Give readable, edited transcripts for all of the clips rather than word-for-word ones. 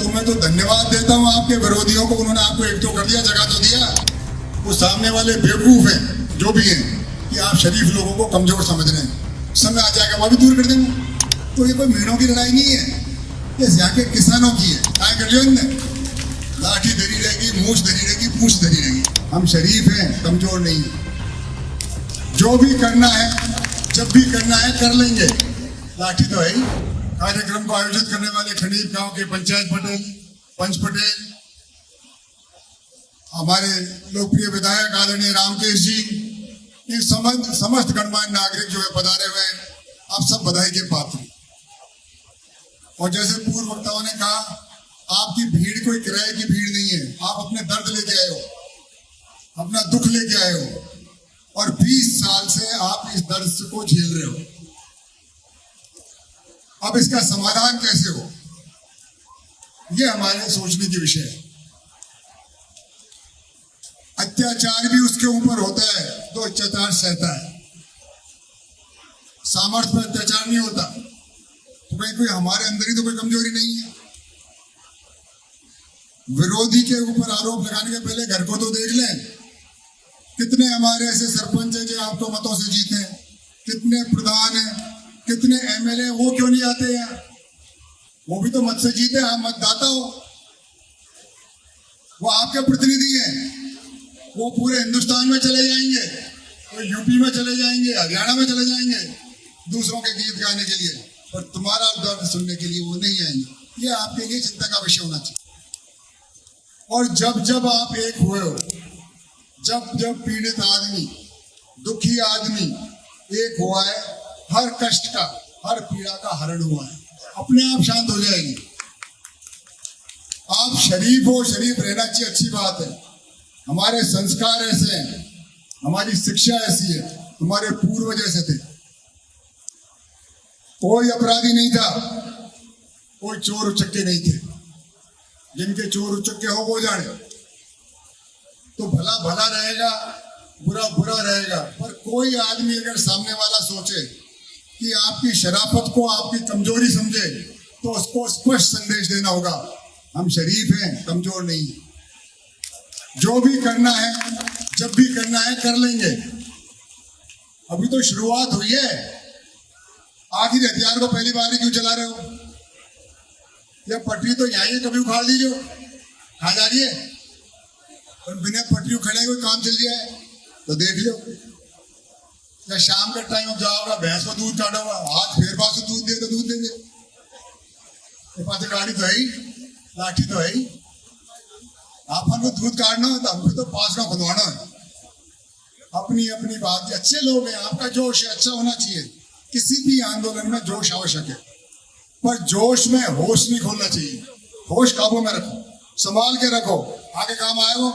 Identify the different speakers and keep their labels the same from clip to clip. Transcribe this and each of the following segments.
Speaker 1: तो मैं तो धन्यवाद देता हूं आपके विरोधियों को, उन्होंने आपको एक तो कर दिया, जगह तो दिया। वो सामने वाले बेवकूफ हैं जो भी हैं कि आप शरीफ लोगों को कमजोर समझ रहे हैं, समय आ जाएगा वह भी दूर कर देंगे। तो ये कोई मीणों की लड़ाई नहीं है, ये यहाँ के किसानों की है। क्या कर लियो इनने, लाठी धरी रहेगी, मूछ धरी रहेगी, पूछ धरी रहेगी। हम शरीफ हैं, कमजोर नहीं है। जो भी करना है, जब भी करना है कर लेंगे, लाठी तो है ही। कार्यक्रम को आयोजित करने वाले खंडीप गांव के पंचायत पटेल, पंच पटेल, हमारे लोकप्रिय विधायक आदरणीय रामकेश जी, ये समस्त गणमान्य नागरिक जो है पधारे हुए हैं, आप सब बधाई के पात्र। और जैसे पूर्व वक्ताओं ने कहा, आपकी भीड़ कोई किराए की भीड़ नहीं है, आप अपने दर्द लेके आए हो, अपना दुख लेके आए हो, और 20 साल से आप इस दर्द को झेल रहे हो। अब इसका समाधान कैसे हो, ये हमारे सोचने की विषय है। अत्याचार भी उसके ऊपर होता है तो अत्याचार सहता है, सामर्थ्य पर अत्याचार नहीं होता। तो कहीं कोई हमारे अंदर ही तो कोई कमजोरी नहीं है। विरोधी के ऊपर आरोप लगाने के पहले घर को तो देख लें। कितने हमारे ऐसे सरपंच हैं जो आपको मतों से जीते हैं, कितने प्रधान हैं, कितने एमएलए, वो क्यों नहीं आते हैं? वो भी तो मत से जीते, आप मतदाता हो, वो आपके प्रतिनिधि हैं। वो पूरे हिंदुस्तान में चले जाएंगे, वो यूपी में चले जाएंगे, हरियाणा में चले जाएंगे दूसरों के गीत गाने के लिए, पर तुम्हारा दर्द सुनने के लिए वो नहीं आएंगे। ये आपके लिए चिंता का विषय होना चाहिए। और जब जब आप एक हुए हो, जब जब पीड़ित आदमी, दुखी आदमी एक हुआ है, हर कष्ट का, हर पीड़ा का हरण हुआ है, अपने आप शांत हो जाएगी। आप शरीफ हो, शरीफ रहना चाहिए, अच्छी बात है। हमारे संस्कार ऐसे हैं, हमारी शिक्षा ऐसी है, हमारे पूर्वज ऐसे थे। कोई अपराधी नहीं था, कोई चोर उचक्के नहीं थे। जिनके चोर उचक्के हो वो जाने, तो भला भला रहेगा, बुरा बुरा रहेगा। पर कोई आदमी अगर सामने वाला सोचे कि आपकी शराफत को आपकी कमजोरी समझे, तो उसको स्पष्ट संदेश देना होगा, हम शरीफ हैं, कमजोर नहीं है। जो भी करना है, जब भी करना है कर लेंगे। अभी तो शुरुआत हुई है। आखिर हथियार को पहली बार ही क्यों चला रहे हो? यह पटरी तो यहीं है, कभी उखाड़ दीजिए, खा जा रही है। और बिना पटरी उखाड़े कोई काम चल जाए तो देख लो। या शाम का टाइम अब जाओगा, भैंस को दूध काटोगा, हाथ फेर पास दूध दे तो दूध दे दे। पास गाड़ी तो है ही, लाठी तो है ही। आप हमको दूध काटना हो तो हमको तो पास का खुदवाना है। अपनी अपनी बात, अच्छे लोग हैं, आपका जोश है, अच्छा होना चाहिए। किसी भी आंदोलन में जोश आवश्यक है, पर जोश में होश नहीं खोलना चाहिए। होश काबू में रखो, संभाल के रखो, आगे काम आए हो।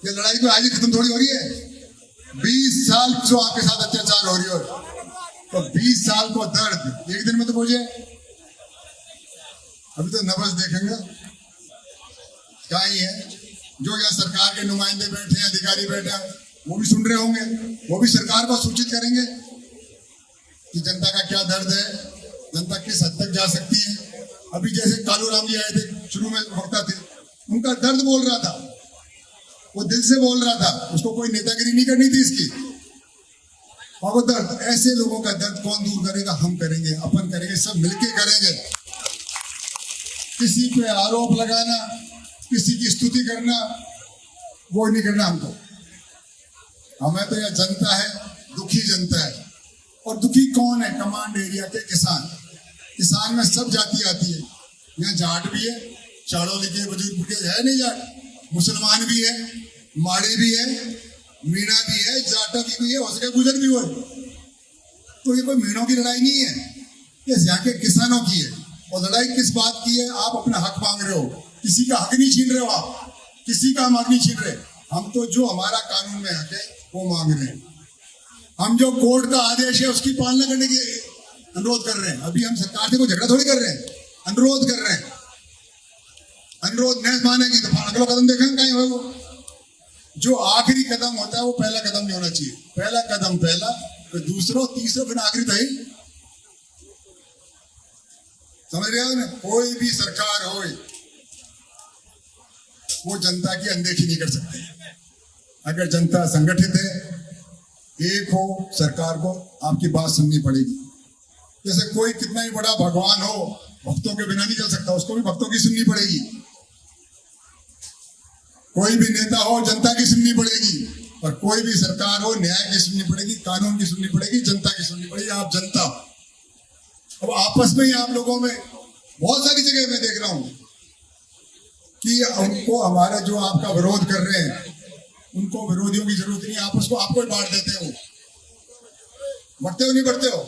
Speaker 1: ये लड़ाई तो आज ही खत्म थोड़ी हो रही है। 20 साल जो आपके साथ अत्याचार हो रही हो, तो 20 साल को दर्द एक दिन में तो पहुंचे। अभी तो नब्ज देखेंगे क्या ही है। जो यहाँ सरकार के नुमाइंदे बैठे हैं, अधिकारी बैठे हैं, वो भी सुन रहे होंगे, वो भी सरकार को सूचित करेंगे कि जनता का क्या दर्द है, जनता किस हद तक जा सकती है। अभी जैसे कालूराम जी आए थे, शुरू में वक्ता थे, उनका दर्द बोल रहा था, वो दिल से बोल रहा था, उसको कोई नेतागिरी नहीं करनी थी इसकी। और वो दर्द, ऐसे लोगों का दर्द कौन दूर करेगा? हम करेंगे, अपन करेंगे, सब मिलके करेंगे। किसी पे आरोप लगाना, किसी की स्तुति करना, वो नहीं करना हमको। हमें तो यह जनता है, दुखी जनता है। और दुखी कौन है? कमांड एरिया के किसान। किसान में सब जाति आती है। यहाँ जाट भी है, चाड़ोली के, बुजुर्ग के है नहीं जाट, मुसलमान भी है, माड़ी भी है, मीणा भी है, जाटा भी है, हो सके गुजर भी हो। तो ये कोई मीणों की लड़ाई नहीं है, ये यहाँ के किसानों की है। और लड़ाई किस बात की है? आप अपना हक मांग रहे हो, किसी का हक नहीं छीन रहे हो, आप किसी का हम हक नहीं छीन रहे। हम तो जो हमारा कानून में हक है वो मांग रहे हैं। हम जो कोर्ट का आदेश है उसकी पालना करने की अनुरोध कर रहे हैं। अभी हम सरकार से कोई झगड़ा थोड़ी कर रहे हैं, अनुरोध कर रहे हैं। अनुरोध नहीं मानेगी तो अगला कदम देखेंगे कहीं हो। जो आखिरी कदम होता है वो पहला कदम नहीं होना चाहिए। पहला कदम पहला, फिर दूसरा, तीसरा, फिर आखिरी था ही। समझ रहे हो ना? कोई भी सरकार हो वो जनता की अनदेखी नहीं कर सकती। अगर जनता संगठित है, एक हो, सरकार को आपकी बात सुननी पड़ेगी। जैसे कोई कितना ही बड़ा भगवान हो, भक्तों के बिना नहीं चल सकता, उसको भी भक्तों की सुननी पड़ेगी। कोई भी नेता हो, जनता की सुननी पड़ेगी। और कोई भी सरकार हो, न्याय की सुननी पड़ेगी, कानून की सुननी पड़ेगी, जनता की सुननी पड़ेगी। आप जनता, अब आपस में ही आप लोगों में बहुत सारी जगह मैं देख रहा हूं कि उनको हमारा जो आपका विरोध कर रहे हैं, उनको विरोधियों की जरूरत नहीं, आपस को आपको ही बांट देते हो। बढ़ते हो नहीं बढ़ते हो?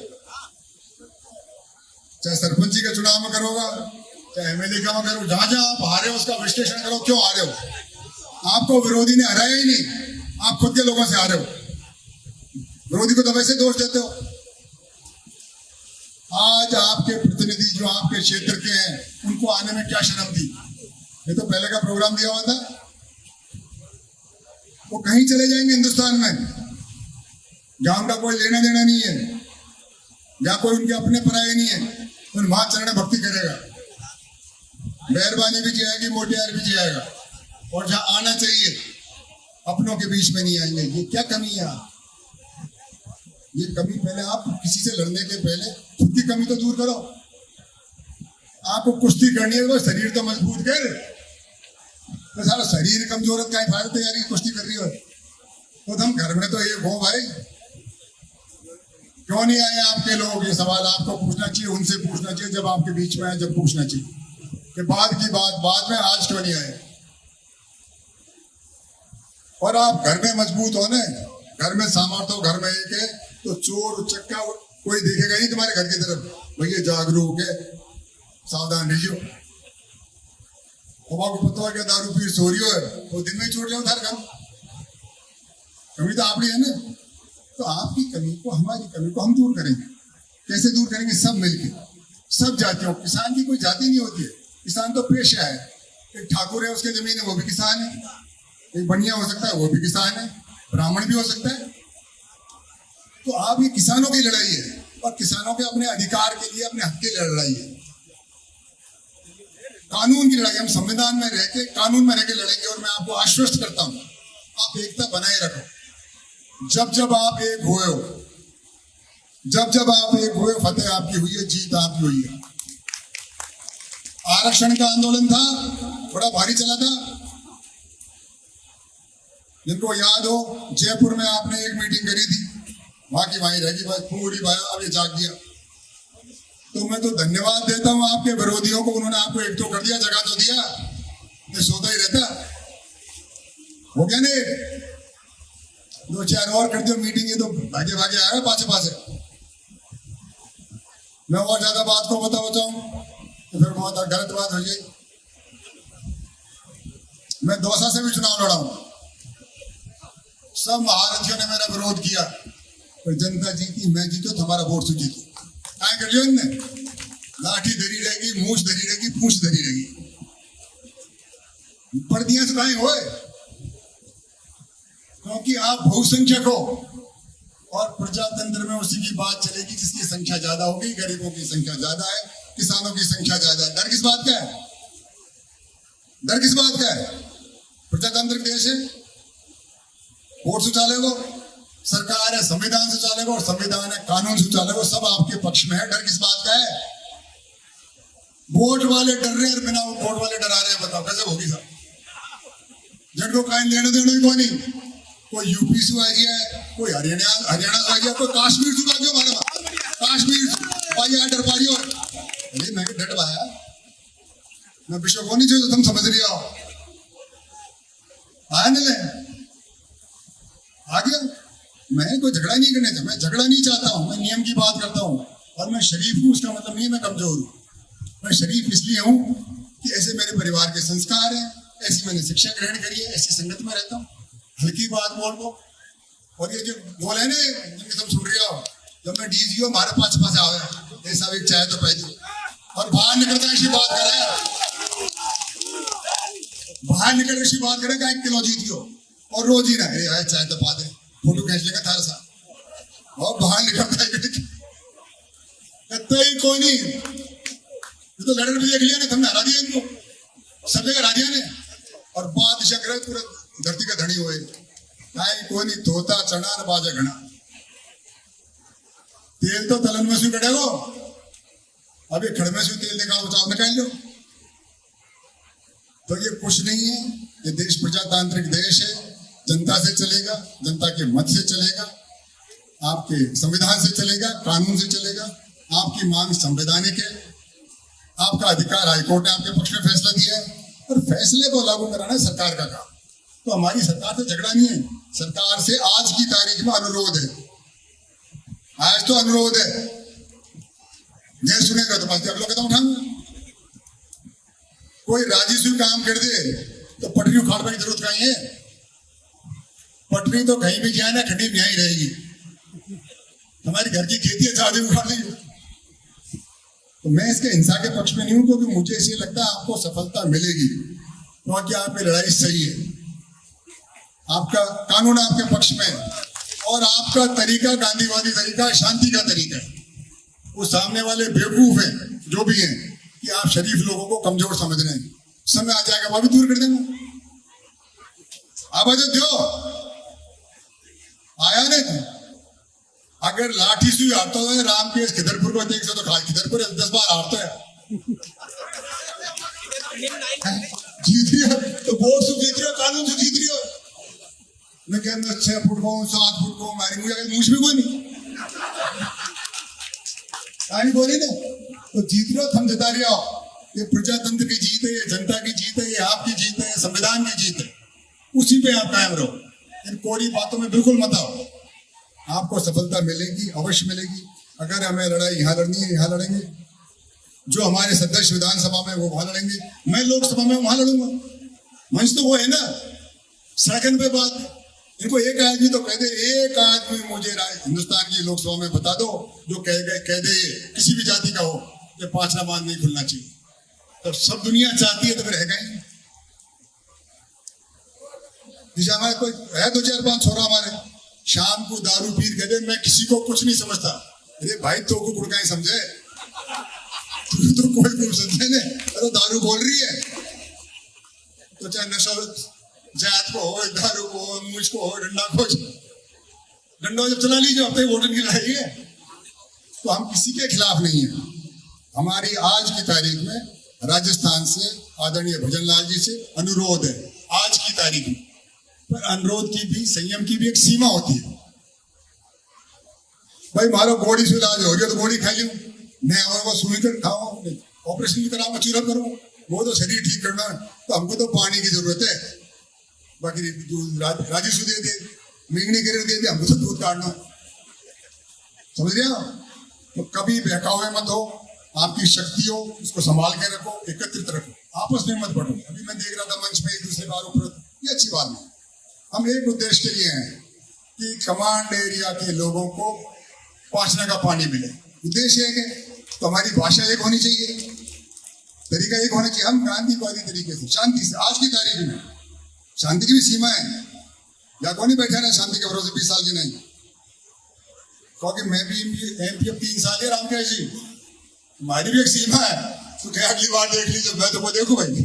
Speaker 1: चाहे सरपंची का चुनाव में करोगा, चाहे एमएलए का में करो, जहां जहां आप हारे हो उसका विश्लेषण करो, क्यों हारे हो। आपको विरोधी ने हराया ही नहीं, आप खुद के लोगों से हारे हो। विरोधी को तो वैसे दोष देते हो। आज आपके प्रतिनिधि जो आपके क्षेत्र के हैं, उनको आने में क्या शर्म थी? ये तो पहले का प्रोग्राम दिया हुआ था, वो कहीं चले जाएंगे हिंदुस्तान में, जहां उनका कोई लेना देना नहीं है, जहां कोई उनके अपने पराये नहीं है, उन वहां चरण भक्ति करेगा, मेहरबानी भी जाएगी, मोटियार भी जाएगा। और जहां आना चाहिए अपनों के बीच में नहीं आएंगे। ये क्या कमी है? ये कमी पहले आप किसी से लड़ने के पहले खुद की कमी तो दूर करो। आपको कुश्ती करनी है तो शरीर तो मजबूत कर, तो सारा शरीर कमजोर है, क्या फायदा तैयारी कुश्ती कर रही हो? तो हम घर में तो ये हो भाई, क्यों नहीं आए आपके लोग? ये सवाल आपको पूछना चाहिए, उनसे पूछना चाहिए, जब आपके बीच में आए जब पूछना चाहिए कि बाद की बात बाद में, आज क्यों नहीं आए? और आप घर में मजबूत हो ना, घर में सामर्थ्य हो, घर में एक है, तो चोर उचक्का कोई देखेगा नहीं तुम्हारे घर की तरफ। भैया जागरूक है, सावधान रहियो। को पता क्या दारू पी सोरियो है, वो दिन में ही छोड़ जाओ उधार घर। कमी तो आपकी है ना, तो आपकी कमी को, हमारी कमी को हम दूर करेंगे। कैसे दूर करेंगे? सब मिलके, सब जातियों। किसान की कोई जाति नहीं होती है, किसान तो पेशा है। एक ठाकुर है, उसके जमीन है, वो भी किसान है। एक बनिया हो सकता है, वो भी किसान है। ब्राह्मण भी हो सकता है। तो आप ये किसानों की लड़ाई है, और किसानों के अपने अधिकार के लिए, अपने हक के लिए लड़ाई है। कानून की लड़ाई, हम संविधान में रह के, कानून में रह के लड़ेंगे। और मैं आपको आश्वस्त करता हूं, आप एकता बनाए रखो। जब जब आप एक हुए हो, जब जब आप एक हुए, फतेह आपकी हुई है, जीत आपकी हुई है। आरक्षण का आंदोलन था, बड़ा भारी चला था। जिनको याद हो, जयपुर में आपने एक मीटिंग करी थी, वहां की वहीं रहेगी, बस पूरी बात अब ये जाग दिया। तो मैं तो धन्यवाद देता हूं आपके विरोधियों को, उन्होंने आपको एक तो कर दिया, जगह तो दिया, ये सोता ही रहता हो गया नहीं। दो चार और कर दो मीटिंग, ये तो भागे भागे आया पाछे पाछे। मैं और ज्यादा बात को बताऊं तो फिर बहुत गलत बात हो जाएगी। मैं दौसा से भी चुनाव लड़ा हूं, सब महारथियों ने मेरा विरोध किया, पर जनता जीती, मैं जीतो, तो हमारा वोट से जीतो। क्या कर लियो इनने? लाठी धरी रहेगी, मूछ धरी रहेगी, पूछ धरी रहेगी। पर्दियां से कहीं होए, क्योंकि आप बहुसंख्यक हो, और प्रजातंत्र में उसी की बात चलेगी जिसकी संख्या ज्यादा होगी। गरीबों की संख्या ज्यादा है, किसानों की संख्या ज्यादा है। डर किस बात का है? डर किस बात का है? प्रजातंत्र देश है, वोट से चलेगा, सरकार है संविधान से चलेगा, और संविधान है कानून से चलेगा, सब आपके पक्ष में है। डर किस बात का है? वोट वाले डर रहे हैं, बिना वोट वाले डरा रहे हैं। बताओ कैसे होगी साहब? जिनको कहीं लेने देने को नहीं, कोई यूपी से आ गया है, कोई हरियाणा से आ गया, कोई काश्मीर से आ गया, हमारा काश्मीर भाई डर पा रही हो। अरे मैं डर पाया, मैं विश्व को नहीं चाहिए, तुम समझ रही हो? आया नहीं आ गया। मैं कोई झगड़ा नहीं करने मैं झगड़ा नहीं चाहता हूं, मैं नियम की बात करता हूं। और मैं शरीफ हूं, उसका मतलब नहीं मैं कमजोर हूं। मैं शरीफ इसलिए हूं कि ऐसे मेरे परिवार के संस्कार हैं, ऐसी मैंने शिक्षा ग्रहण करी है, ऐसी संगत में रहता हूं। हल्की बात बोल को, और ये जो बोल है ना जिनके तुम सुन रहे हो, जब मैं डीजी हूं, हमारे पास आवे ऐसा भी चाहे तो पहले, और बाहर निकलता ऐसी बात करे, बाहर निकल ऐसी बात करे, 1 किलो जीत गयो, और रोज ही ना चाहे तो पा दे, फोटो खींच लेगा थारा सा, और बाहर निकलता है कोई नहीं। ये तो लड़न भी देख लिया ना, तुमने हरा दिया इनको, सब जगह हरा दिया ने। और बादशाह करे पूरा धरती का धनी हुए, कोई नहीं धोता चढ़ा न बाजा घना, तेल तो तलन में से कटेगो, अभी खड़ में से तेल निकालो, चाव निकाल लो। तो ये कुछ नहीं है, ये देश प्रजातांत्रिक देश है, जनता से चलेगा, जनता के मत से चलेगा, आपके संविधान से चलेगा, कानून से चलेगा। आपकी मांग संवैधानिक है, आपका अधिकार हाईकोर्ट ने आपके पक्ष में फैसला दिया है, और फैसले को लागू कराना है सरकार का काम। तो हमारी सरकार से झगड़ा नहीं है, सरकार से आज की तारीख में अनुरोध है, आज तो अनुरोध है, नहीं सुनेगा तो बाकी अगला कदम उठाऊंगा। कोई राजस्व काम कर दे तो पटरी उखाड़ने की जरूरत कहीं है, पटरी तो कहीं भी जाए ना, खड्डी में यहीं रहेगी। हमारी घर की खेती है, चादर उखाड़ देगी। तो मैं इसके हिंसा के पक्ष में नहीं हूं, क्योंकि मुझे इसलिए लगता है आपको सफलता मिलेगी, क्योंकि आपकी लड़ाई सही है, आपका कानून आपके पक्ष में है, और आपका तरीका गांधीवादी तरीका, शांति का तरीका है। वो सामने वाले बेवकूफ हैं जो भी हैं कि आप शरीफ लोगों को कमजोर समझ रहे हैं, समय आ जाएगा वो भी दूर कर देंगे। आवाज दो, आया नहीं, अगर लाठी से हारता है राम के खिदरपुर को देख तो खा खिदरपुर 10 बार हारता है, जीत रही हो तो वोट से जीत रही हो, कानून से जीत रही हो। मैं क्या 6 फुट को 7 फुट को मारी, मुझे मुझ भी कोई नहीं कहानी बोली ना, तो जीत रहे हो, थम जिता रहे हो। ये प्रजातंत्र की जीत है, ये जनता की जीत है, ये आपकी जीत है, संविधान की जीत है, उसी पे आप कायम रहो, इन कोरी बातों में बिल्कुल मत आओ। आपको सफलता मिलेगी, अवश्य मिलेगी। अगर हमें लड़ाई यहाँ लड़नी है, यहाँ लड़ेंगे, जो हमारे सदस्य विधानसभा में वो वहां लड़ेंगे, मैं लोकसभा में वहां लड़ूंगा। मंच तो वो है ना, सड़कन पे बात। इनको एक आदमी तो कह दे, एक आदमी मुझे हिंदुस्तान की लोकसभा में बता दो जो कह दे किसी भी जाति का हो कि 5 बांध नहीं खुलना चाहिए, तो सब दुनिया चाहती है तो फिर है कहीं। जैसे हमारे कोई है 2 4 5 छोरा हमारे शाम को दारू पी कहते मैं किसी को कुछ नहीं समझता। अरे भाई तो को गुड़काई समझे, तो कोई कुछ समझे नहीं, तो दारू बोल रही है, तो चाहे नशा जात को हो, दारू को हो, मुझको हो, डंडा को, डंडा जब चला लीजिए अब तक वोट की लड़ाई है। तो हम किसी के खिलाफ नहीं है। हमारी आज की तारीख में राजस्थान से आदरणीय भजनलाल जी से अनुरोध है, आज की तारीख में, पर अनुरोध की भी, संयम की भी एक सीमा होती है। भाई मारो गोली से इलाज हो गया तो गोली खा लूं, मैं आऊंगा सुई कर खाओ, ऑपरेशन भी कराऊंगा, चूरा करूं, वो तो शरीर ठीक करना है, तो हमको तो पानी की जरूरत है। बाकी राजस्व दे दे, मिंगनी गिर दे दे, हमको तो दूध काटना, समझ रहे हो। तो कभी बहकावे मत हो, आपकी शक्ति हो उसको संभाल के रखो, एकत्रित रखो, आपस में मत बढ़ो। अभी मैं देख रहा था मंच में एक दूसरे का आरोप, ये अच्छी बात नहीं। हम एक उद्देश्य के लिए हैं कि कमांड एरिया के लोगों को पाचने का पानी मिले, उद्देश्य है। तो हमारी भाषा एक होनी चाहिए, तरीका एक होना चाहिए। हम गांधीवादी तरीके से, शांति से, आज की तारीख में शांति की भी सीमा है, या कौन ही बैठा ना शांति के भरोसे 20 साल की नहीं, क्योंकि मैं भी एमपी अब 3 साल है राम के जी, हमारी भी एक सीमा है। तो क्या अगली बार देख लीजिए, मैं तो वो देखू भाई,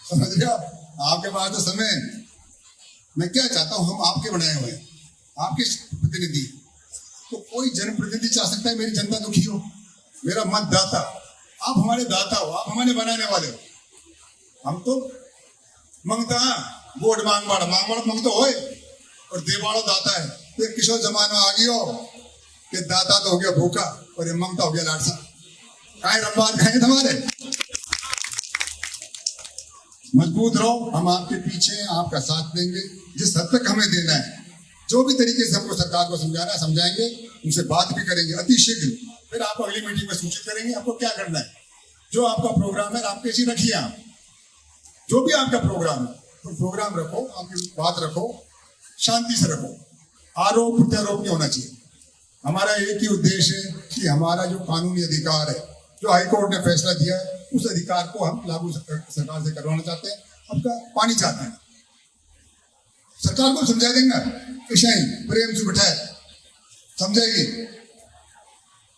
Speaker 1: समझ रहे हो। आपके पास तो समय, मैं क्या चाहता हूं, हम आपके बनाए हुए हैं, आपके प्रतिनिधि। तो कोई जनप्रतिनिधि चाह सकता है मेरी जनता दुखी हो, मेरा मतदाता, आप हमारे दाता हो, आप हमारे बनाने वाले हो। हम तो मंगता वोट मांग बाड़ा मंगतो हो, और देवाड़ो दाता है। तो किशोर जमाना आ गया कि दाता तो हो गया भूखा और ये मंगता हो गया लाडसा। काहे रंबाद खाए तुम्हारे, मजबूत रहो, हम आपके पीछे हैं, आपका साथ देंगे जिस हद तक हमें देना है। जो भी तरीके से हमको सरकार को समझाना है समझाएंगे, उनसे बात भी करेंगे अति शीघ्र। फिर आप अगली मीटिंग में सूचित करेंगे आपको क्या करना है। जो आपका प्रोग्राम है आपके जी रखिए, आप जो भी आपका प्रोग्राम है तो प्रोग्राम रखो, आपकी बात रखो, शांति से रखो, आरोप प्रत्यारोप नहीं होना चाहिए। हमारा एक ही उद्देश्य है कि हमारा जो कानूनी अधिकार है, जो हाईकोर्ट ने फैसला दिया है, उस अधिकार को हम लागू सरकार से करवाना चाहते हैं, आपका पानी चाहते हैं। सरकार को समझा देंगे, प्रेम से बिठाए समझेगी।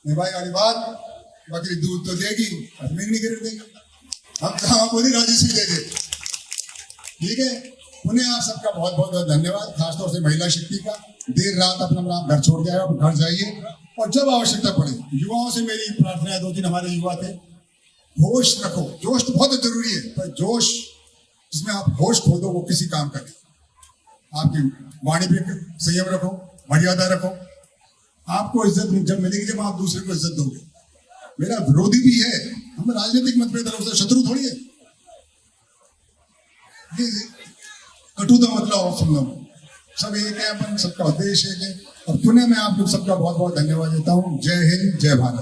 Speaker 1: भाई वाली बात बकरी दूध तो देगी और मिंगनी गिर देगी, हम कहाँ बोली राजसी दे दे। ठीक है, उन्हें आप सबका बहुत बहुत धन्यवाद, खासतौर से महिला शक्ति का। देर रात अपना घर छोड़ के आए, आप घर जाइए और जब आवश्यकता पड़े, युवाओं से मेरी प्रार्थना है, 2-3 हमारे युवा थे, होश रखो। जोश तो बहुत जरूरी है, पर जोश जिसमें आप होश खो दो वो किसी काम का नहीं। आपकी वाणी पे संयम रखो, मर्यादा रखो। आपको इज्जत जब मिलेगी जब आप दूसरे को इज्जत दोगे। मेरा विरोधी भी है, हम राजनीतिक मतभेद से शत्रु थोड़ी है। कटुता मतलब सुनना, सब एक है, अपन सबका उद्देश्य एक है। और पुनः मैं आप लोग सबका बहुत बहुत धन्यवाद देता हूँ। जय हिंद, जय भारत।